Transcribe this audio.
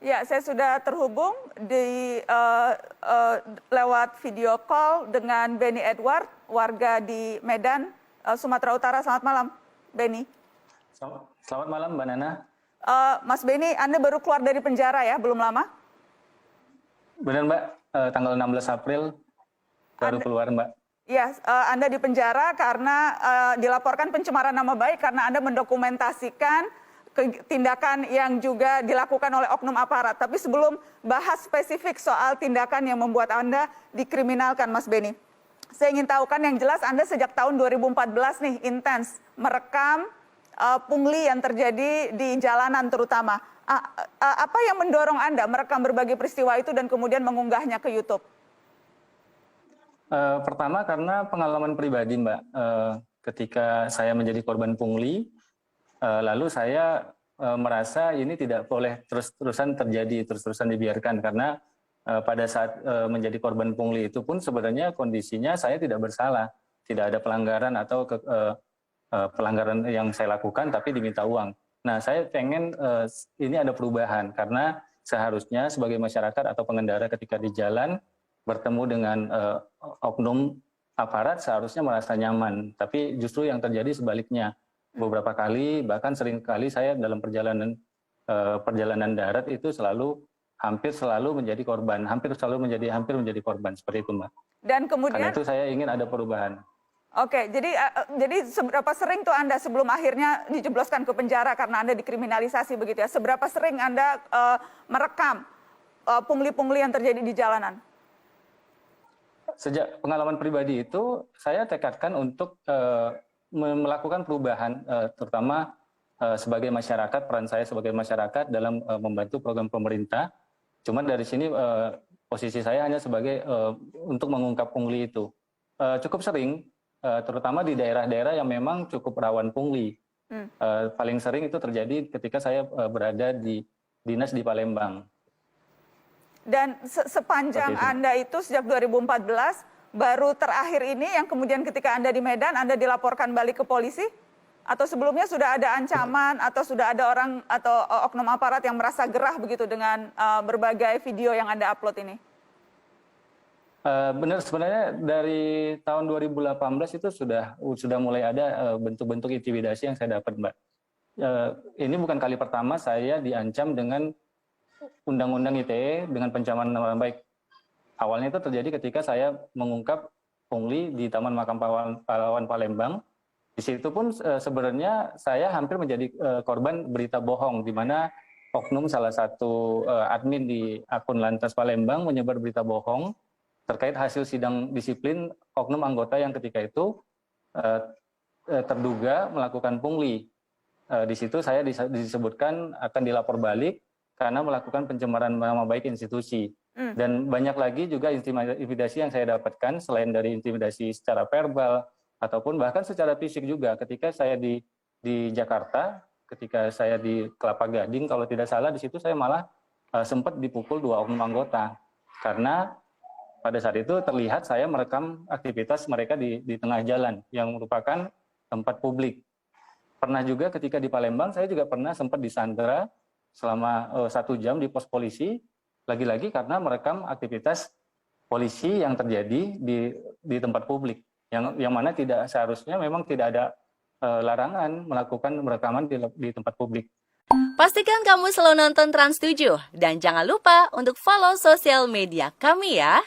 Ya, saya sudah terhubung lewat video call dengan Benny Edward, warga di Medan, Sumatera Utara. Selamat malam, Benny. Selamat malam, Mbak Nana. Mas Benny, Anda baru keluar dari penjara ya, belum lama? Benar, Mbak. Tanggal 16 April baru keluar, Mbak. Ya, Anda di penjara karena dilaporkan pencemaran nama baik karena Anda mendokumentasikan tindakan yang juga dilakukan oleh oknum aparat. Tapi sebelum bahas spesifik soal tindakan yang membuat Anda dikriminalkan, Mas Benny, saya ingin tahu kan yang jelas Anda sejak tahun 2014 nih intens merekam pungli yang terjadi di jalanan terutama. Apa yang mendorong Anda merekam berbagai peristiwa itu dan kemudian mengunggahnya ke YouTube? Pertama karena pengalaman pribadi, Mbak. Ketika saya menjadi korban pungli, lalu saya merasa ini tidak boleh terus-terusan terjadi, terus-terusan dibiarkan. Karena pada saat menjadi korban pungli itu pun sebenarnya kondisinya saya tidak bersalah. Tidak ada pelanggaran atau pelanggaran yang saya lakukan tapi diminta uang. Nah, saya pengen ini ada perubahan karena seharusnya sebagai masyarakat atau pengendara ketika di jalan bertemu dengan oknum aparat seharusnya merasa nyaman. Tapi justru yang terjadi sebaliknya. Beberapa kali, bahkan sering kali saya dalam perjalanan darat itu hampir selalu menjadi korban. Hampir menjadi korban, seperti itu, Mbak. Dan kemudian? Karena itu saya ingin ada perubahan. Oke, jadi seberapa sering tuh Anda sebelum akhirnya dijebloskan ke penjara karena Anda dikriminalisasi begitu ya? Seberapa sering Anda merekam pungli-pungli yang terjadi di jalanan? Sejak pengalaman pribadi itu, saya tekadkan untuk melakukan perubahan, terutama sebagai masyarakat, peran saya sebagai masyarakat dalam membantu program pemerintah. Cuma dari sini posisi saya hanya sebagai untuk mengungkap pungli itu. Cukup sering, terutama di daerah-daerah yang memang cukup rawan pungli. Paling sering itu terjadi ketika saya berada di dinas di Palembang. Dan sepanjang Anda itu sejak 2014, baru terakhir ini yang kemudian ketika Anda di Medan, Anda dilaporkan balik ke polisi? Atau sebelumnya sudah ada ancaman atau sudah ada orang atau oknum aparat yang merasa gerah begitu dengan berbagai video yang Anda upload ini? Benar, sebenarnya dari tahun 2018 itu sudah mulai ada bentuk-bentuk intimidasi yang saya dapat, Mbak. Ini bukan kali pertama saya diancam dengan Undang-Undang ITE dengan pencemaran nama baik. Awalnya itu terjadi ketika saya mengungkap pungli di Taman Makam Pahlawan Palembang. Di situ pun sebenarnya saya hampir menjadi korban berita bohong, di mana oknum salah satu admin di akun Lantas Palembang menyebar berita bohong terkait hasil sidang disiplin oknum anggota yang ketika itu terduga melakukan pungli. Di situ saya disebutkan akan dilapor balik karena melakukan pencemaran nama baik institusi. Dan banyak lagi juga intimidasi yang saya dapatkan selain dari intimidasi secara verbal ataupun bahkan secara fisik juga. Ketika saya di Jakarta, ketika saya di Kelapa Gading, kalau tidak salah di situ saya malah sempat dipukul 2 oknum anggota. Karena pada saat itu terlihat saya merekam aktivitas mereka di tengah jalan yang merupakan tempat publik. Pernah juga ketika di Palembang, saya juga pernah sempat disandera selama 1 jam di pos polisi, lagi-lagi karena merekam aktivitas polisi yang terjadi di tempat publik, yang mana tidak seharusnya memang tidak ada larangan melakukan rekaman di tempat publik. Pastikan kamu selalu nonton Trans 7 dan jangan lupa untuk follow sosial media kami ya.